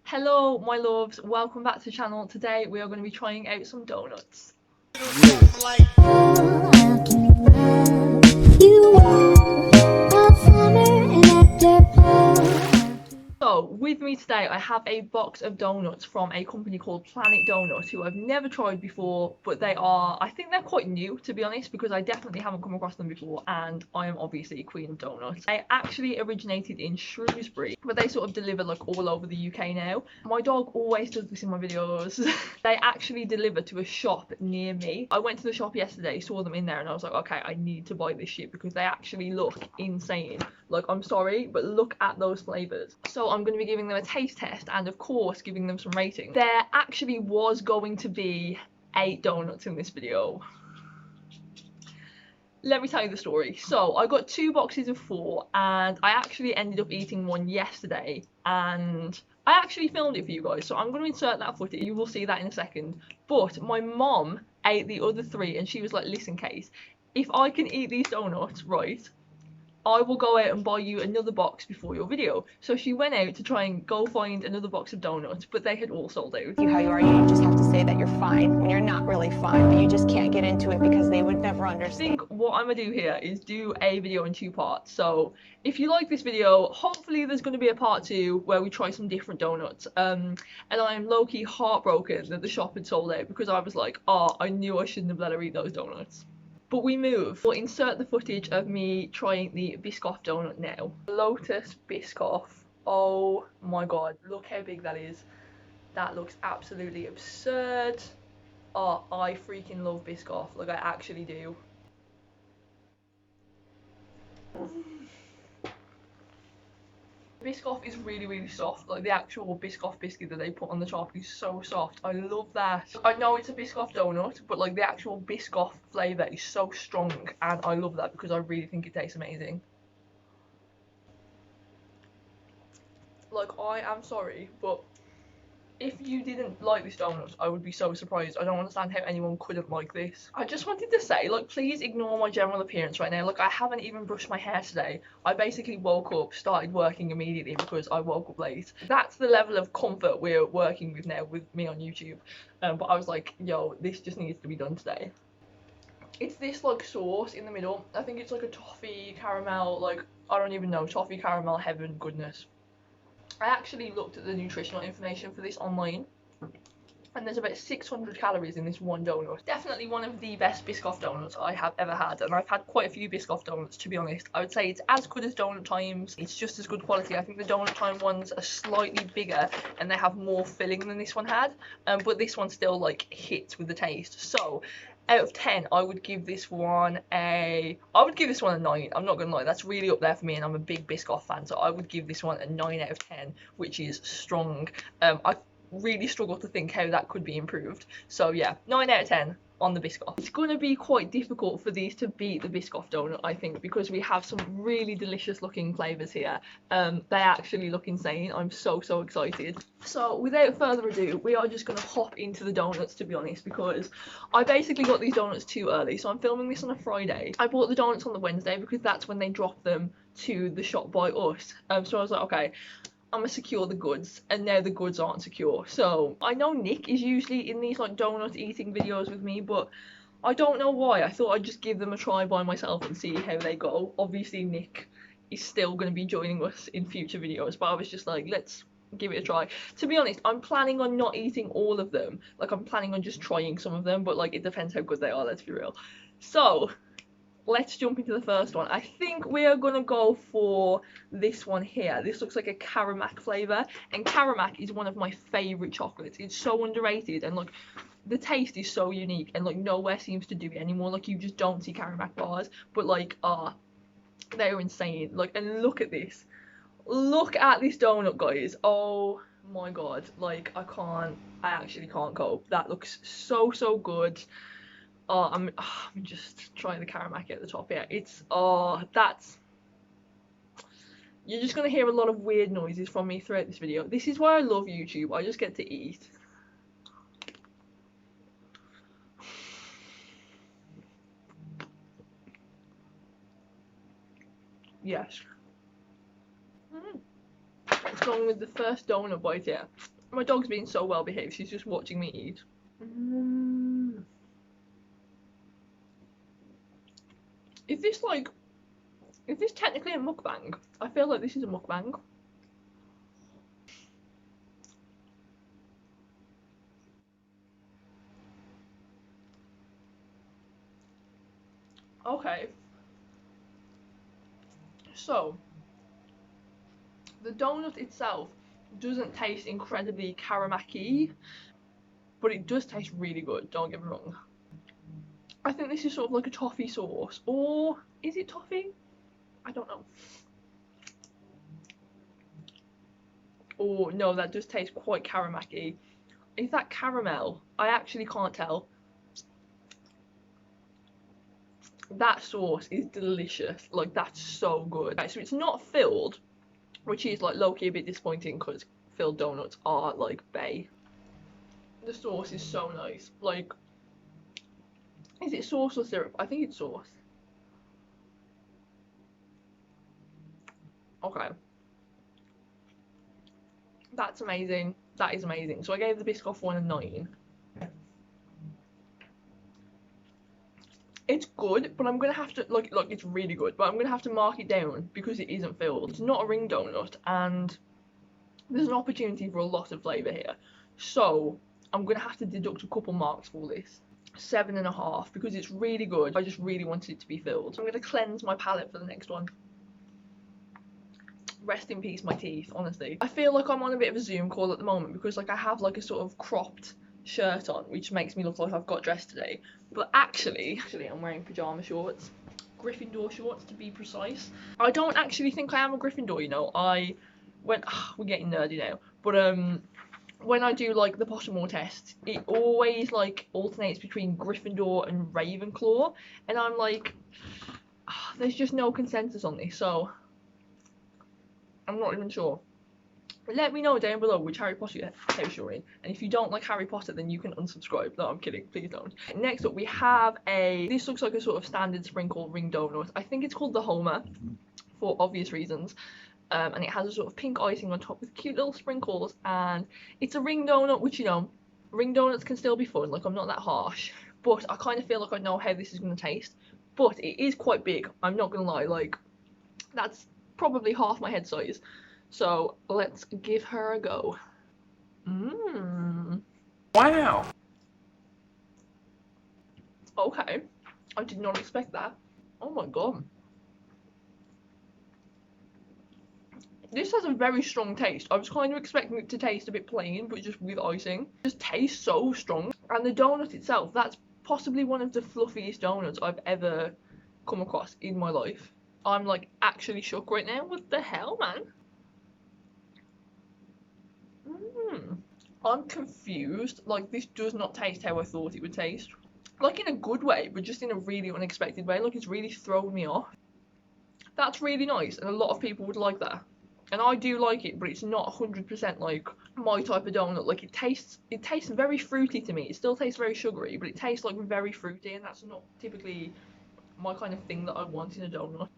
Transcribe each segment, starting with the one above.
Hello my loves, welcome back to the channel. Today we are going to be trying out some donuts. So with me today I have a box of donuts from a company called Planet Doughnut, who I've never tried before, but I think they're quite new, to be honest, because I definitely haven't come across them before, and I am obviously queen of donuts. They actually originated in Shrewsbury, but they sort of deliver like all over the UK now. My dog always does this in my videos. They actually deliver to a shop near me. I went to the shop yesterday, saw them in there, and I was like, okay, I need to buy this shit because they actually look insane. Like, I'm sorry, but look at those flavours. So I'm going to be giving them a taste test and of course giving them some ratings. There actually was going to be 8 donuts in this video. Let me tell you the story. So I got 2 boxes of 4 and I actually ended up eating one yesterday, and I actually filmed it for you guys, so I'm going to insert that footage. You will see that in a second. But my mom ate the other 3 and she was like, listen Case, if I can eat these donuts, right, I will go out and buy you another box before your video. So she went out to try and go find another box of donuts, but they had all sold out. How you are, you just have to say that you're fine when you're not really fine, but you just can't get into it because they would never understand. I think what I'm gonna do here is do a video in 2 parts. So if you like this video, hopefully there's going to be a part 2 where we try some different donuts. And I'm low-key heartbroken that the shop had sold out because I was like, oh, I knew I shouldn't have let her eat those donuts. But we move. We'll insert the footage of me trying the Biscoff donut now. Lotus Biscoff. Oh my god, look how big that is. That looks absolutely absurd. Oh, I freaking love Biscoff. Like, I actually do. Biscoff is really soft. Like, the actual Biscoff biscuit that they put on the top is so soft. I love that. I know it's a Biscoff donut, but like the actual Biscoff flavour is so strong, and I love that because I really think it tastes amazing. Like, I am sorry, but if you didn't like this donut, I would be so surprised. I don't understand how anyone couldn't like this. I just wanted to say, like, please ignore my general appearance right now. Like, I haven't even brushed my hair today. I basically woke up, started working immediately because I woke up late. That's the level of comfort we're working with now with me on YouTube. But I was like, yo, this just needs to be done today. It's this like sauce in the middle. I think it's like a toffee caramel, like, I don't even know, toffee caramel heaven goodness. I actually looked at the nutritional information for this online, and there's about 600 calories in this one donut. Definitely one of the best Biscoff donuts I have ever had, and I've had quite a few Biscoff donuts, to be honest. I would say it's as good as Donut Times. It's just as good quality. I think the Donut Time ones are slightly bigger and they have more filling than this one had, but this one still like hits with the taste. So out of 10, I would give this one a 9. I'm not gonna lie, that's really up there for me, and I'm a big Biscoff fan, so I would give this one a 9 out of 10, which is strong. I really struggle to think how that could be improved. So yeah, 9 out of 10 on the Biscoff. It's going to be quite difficult for these to beat the Biscoff donut, I think, because we have some really delicious looking flavours here. They actually look insane. I'm so excited. So without further ado, we are just going to hop into the donuts, to be honest, because I basically got these donuts too early. So I'm filming this on a Friday. I bought the donuts on the Wednesday because that's when they drop them to the shop by us. So I was like, okay, I'm gonna secure the goods, and now the goods aren't secure. So I know Nick is usually in these like donut eating videos with me, but I don't know why. I thought I'd just give them a try by myself and see how they go. Obviously Nick is still going to be joining us in future videos, but I was just like, let's give it a try. To be honest, I'm planning on not eating all of them. Like, I'm planning on just trying some of them, but like, it depends how good they are, let's be real. So let's jump into the first one. I think we are gonna go for this one here. This looks like a Caramac flavour, and Caramac is one of my favourite chocolates. It's so underrated, and like, the taste is so unique, and like, nowhere seems to do it anymore. Like, you just don't see Caramac bars, but like, they're insane. Like, and look at this. Look at this donut, guys. Oh my god. Like, I actually can't cope. That looks so good. I'm just trying the Caramac at the top here. It's, you're just going to hear a lot of weird noises from me throughout this video. This is why I love YouTube. I just get to eat. Yes. It's going with the first donut bite here. My dog's being so well behaved, she's just watching me eat. Is this technically a mukbang? I feel like this is a mukbang. Okay. So, the donut itself doesn't taste incredibly caramaki, but it does taste really good, don't get me wrong. I think this is sort of like a toffee sauce, or is it toffee? I don't know. Oh no, that does taste quite caramaki. Is that caramel? I actually can't tell. That sauce is delicious. Like, that's so good. Right, so it's not filled, which is like low-key a bit disappointing because filled donuts are like bae. The sauce is so nice. Like, is it sauce or syrup? I think it's sauce. Okay. That's amazing. That is amazing. So I gave the Biscoff one a 9. It's good, but I'm gonna have to like it's really good, but I'm gonna have to mark it down because it isn't filled. It's not a ring donut, and there's an opportunity for a lot of flavour here. So I'm gonna have to deduct a couple marks for this. 7.5 because it's really good. I just really wanted it to be filled. I'm gonna cleanse my palate for the next one. Rest in peace, my teeth, honestly. I feel like I'm on a bit of a Zoom call at the moment because like I have like a sort of cropped shirt on, which makes me look like I've got dressed today. But actually I'm wearing pyjama shorts. Gryffindor shorts to be precise. I don't actually think I am a Gryffindor, you know. We're getting nerdy now. But when I do like the Pottermore test, it always like alternates between Gryffindor and Ravenclaw. And I'm like, there's just no consensus on this, so I'm not even sure. Let me know down below which Harry Potter house you're in, and if you don't like Harry Potter then you can unsubscribe. No, I'm kidding, please don't. Next up we have this looks like a sort of standard sprinkle ring donut. I think it's called the Homer for obvious reasons, and it has a sort of pink icing on top with cute little sprinkles, and it's a ring donut, which, you know, ring donuts can still be fun, like I'm not that harsh, but I kind of feel like I know how this is going to taste. But it is quite big, I'm not gonna lie, like that's probably half my head size. So let's give her a go. Wow. Okay. I did not expect that. Oh my god. This has a very strong taste. I was kind of expecting it to taste a bit plain, but just with icing. It just tastes so strong. And the donut itself, that's possibly one of the fluffiest donuts I've ever come across in my life. I'm like actually shook right now. What the hell, man? I'm confused. Like, this does not taste how I thought it would taste. Like, in a good way, but just in a really unexpected way. Like, it's really thrown me off. That's really nice, and a lot of people would like that. And I do like it, but it's not 100% like my type of donut. Like, it tastes very fruity to me. It still tastes very sugary, but it tastes like very fruity, and that's not typically my kind of thing that I want in a donut.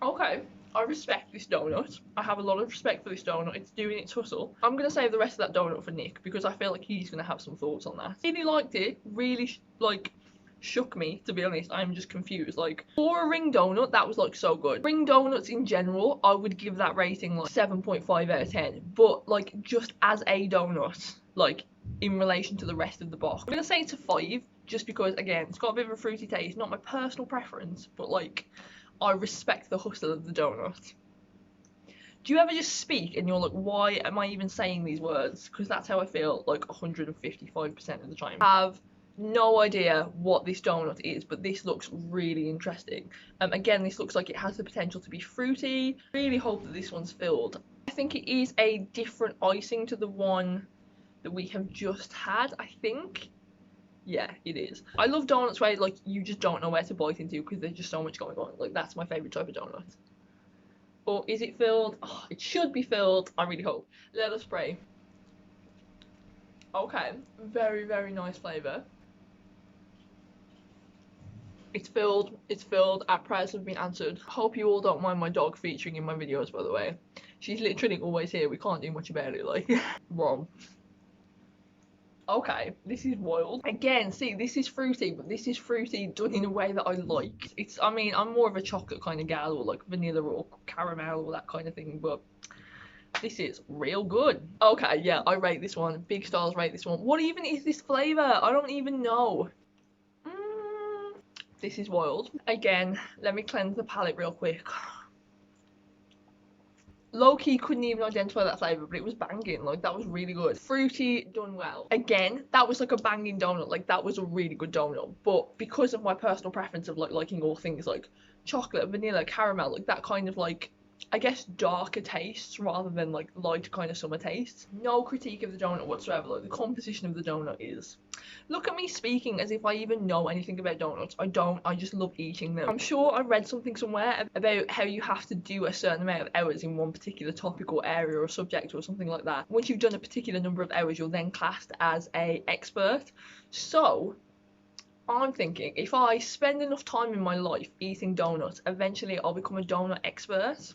Okay. I respect this donut. I have a lot of respect for this donut. It's doing its hustle. I'm going to save the rest of that donut for Nick because I feel like he's going to have some thoughts on that. Really liked it. Really, like, shook me, to be honest. I'm just confused. Like, for a ring donut, that was, like, so good. Ring donuts in general, I would give that rating, like, 7.5 out of 10. But, like, just as a donut, like, in relation to the rest of the box, I'm going to say it's a 5 just because, again, it's got a bit of a fruity taste. Not my personal preference, but, like, I respect the hustle of the donut. Do you ever just speak and you're like, why am I even saying these words? Because that's how I feel like 155% of the time. I have no idea what this donut is, but this looks really interesting. Again, this looks like it has the potential to be fruity. Really hope that this one's filled. I think it is a different icing to the one that we have just had, I think. Yeah, it is. I love donuts where like you just don't know where to bite into because there's just so much going on. Like, that's my favourite type of donut. Or is it filled? Oh, it should be filled. I really hope. Let us pray. Okay, very, very nice flavour. It's filled. It's filled. Our prayers have been answered. Hope you all don't mind my dog featuring in my videos, by the way. She's literally always here. We can't do much about it, like. Wrong. Okay, this is wild. Again, see, this is fruity, but this is fruity done in a way that I like. I mean, I'm more of a chocolate kind of gal, or like vanilla or caramel or that kind of thing, but this is real good. Okay, yeah, I rate this one. Big stars rate this one. What even is this flavour? I don't even know. This is wild. Again, let me cleanse the palate real quick. Low-key couldn't even identify that flavour, but it was banging. Like, that was really good. Fruity, done well. Again, that was like a banging donut. Like, that was a really good donut. But because of my personal preference of like liking all things like chocolate, vanilla, caramel, like that kind of like, I guess, darker tastes rather than like light kind of summer tastes. No critique of the donut whatsoever. Like, the composition of the donut is... Look at me speaking as if I even know anything about donuts. I don't. I just love eating them. I'm sure I read something somewhere about how you have to do a certain amount of hours in one particular topic or area or subject or something like that. Once you've done a particular number of hours, you're then classed as an expert. So I'm thinking, if I spend enough time in my life eating donuts, eventually I'll become a donut expert.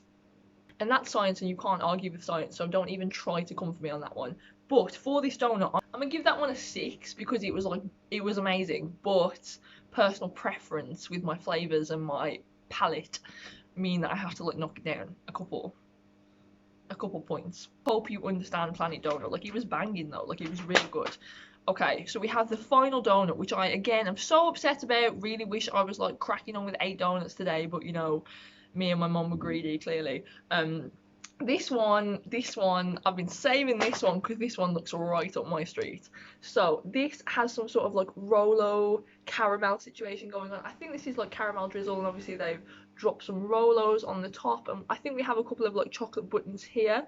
And that's science, and you can't argue with science, so don't even try to come for me on that one. But for this donut, I'm gonna give that one a 6 because it was amazing. But personal preference with my flavours and my palate mean that I have to like knock it down a couple points. Hope you understand Planet Doughnut. Like, it was banging though. Like, it was really good. Okay, so we have the final donut, which I again am so upset about. Really wish I was like cracking on with 8 donuts today, but you know, me and my mum were greedy, clearly. This one, I've been saving this one because this one looks right up my street. So this has some sort of like Rolo caramel situation going on. I think this is like caramel drizzle, and obviously they've dropped some Rolos on the top, and I think we have a couple of like chocolate buttons here.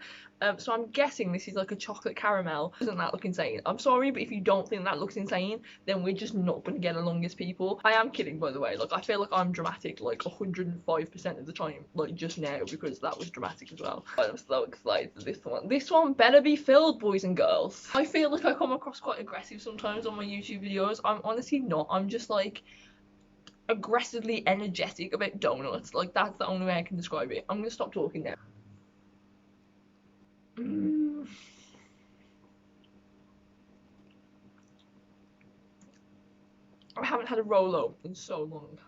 So I'm guessing this is like a chocolate caramel. Doesn't that look insane? I'm sorry, but if you don't think that looks insane, then we're just not going to get along as people. I am kidding, by the way. Like, I feel like I'm dramatic like 105% of the time, like just now, because that was dramatic as well. I'm so excited for this one. This one better be filled, boys and girls. I feel like I come across quite aggressive sometimes on my YouTube videos. I'm honestly not. I'm just like aggressively energetic about donuts. Like, that's the only way I can describe it. I'm gonna stop talking now. I haven't had a Rolo in so long.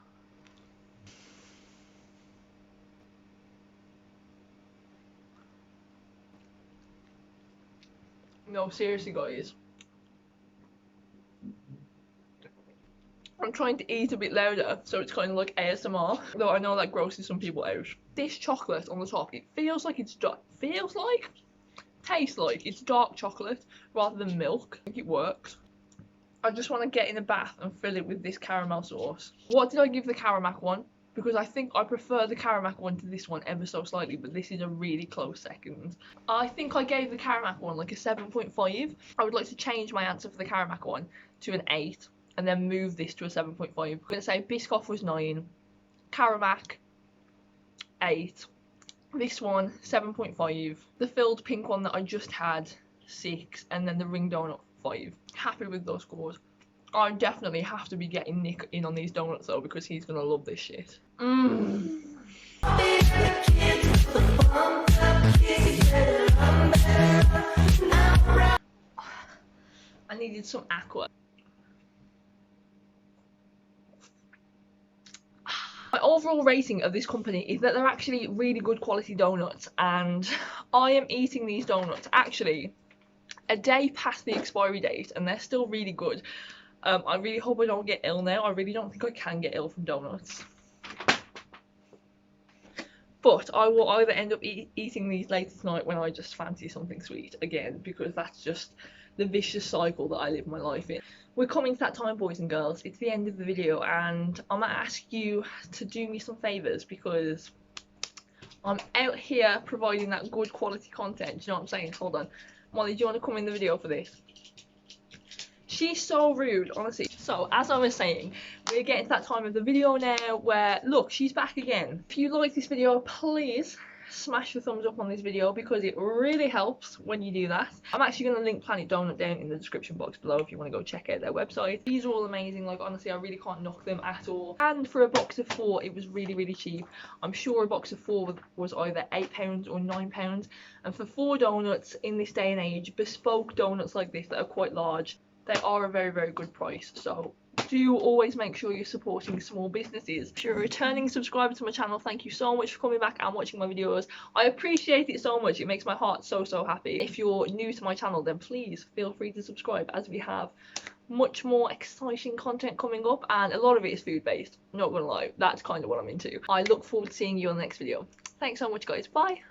No, seriously, guys. I'm trying to eat a bit louder, so it's kind of like ASMR, though I know that grosses some people out. This chocolate on the top, it feels like it's dark. Tastes like it's dark chocolate rather than milk. I think it works. I just want to get in a bath and fill it with this caramel sauce. What did I give the Caramac one? Because I think I prefer the Caramac one to this one ever so slightly, but this is a really close second. I think I gave the Caramac one like a 7.5. I would like to change my answer for the Caramac one to an 8. And then move this to a 7.5. I'm going to say Biscoff was 9, Caramac 8, this one 7.5, the filled pink one that I just had 6, and then the ring donut 5. Happy with those scores. I definitely have to be getting Nick in on these donuts though, because he's going to love this shit. I needed some aqua. My overall rating of this company is that they're actually really good quality donuts, and I am eating these donuts actually a day past the expiry date, and they're still really good. I really hope I don't get ill now. I really don't think I can get ill from donuts. But I will either end up eating these later tonight when I just fancy something sweet again, because that's just the vicious cycle that I live my life in. We're coming to that time, boys and girls. It's the end of the video, and I'm gonna ask you to do me some favours, because I'm out here providing that good quality content. Do you know what I'm saying? Hold on. Molly, do you want to come in the video for this? She's so rude, honestly. So, as I was saying, we're getting to that time of the video now where, look, she's back again. If you like this video, please smash the thumbs up on this video because it really helps when you do that. I'm actually going to link Planet Doughnut down in the description box below if you want to go check out their website. These are all amazing, like honestly I really can't knock them at all. And for a box of 4 it was really cheap. I'm sure a box of 4 was either £8 or £9, and for 4 donuts in this day and age, bespoke donuts like this that are quite large, they are a very good price. So do always make sure you're supporting small businesses. If you're a returning subscriber to my channel, thank you so much for coming back and watching my videos. I appreciate it so much. It makes my heart so happy. If you're new to my channel, then please feel free to subscribe, as we have much more exciting content coming up, and a lot of it is food based. Not gonna lie, that's kind of what I'm into. I look forward to seeing you on the next video. Thanks so much guys, bye.